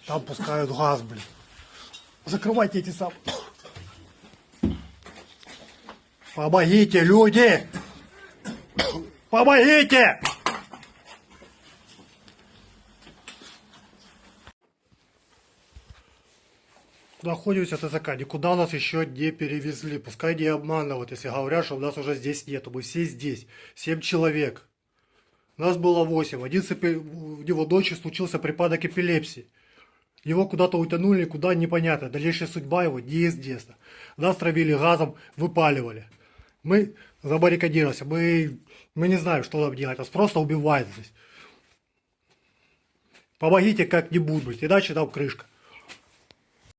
Там пускают газ, блин. Закрывайте эти сам. Помогите, люди! Помогите! Находимся в ТЗК, никуда нас еще не перевезли. Пускай не обманывают, если говорят, что у нас уже здесь нету. Мы все здесь. 7 человек. Нас было 8. У него дочери случился припадок эпилепсии. Его куда-то утянули, куда непонятно. Дальнейшая судьба его неизвестна. Нас травили газом, выпаливали. Мы забаррикадировались. Мы не знаем, что нам делать. Нас просто убивают здесь. Помогите как-нибудь, иначе нам крышка.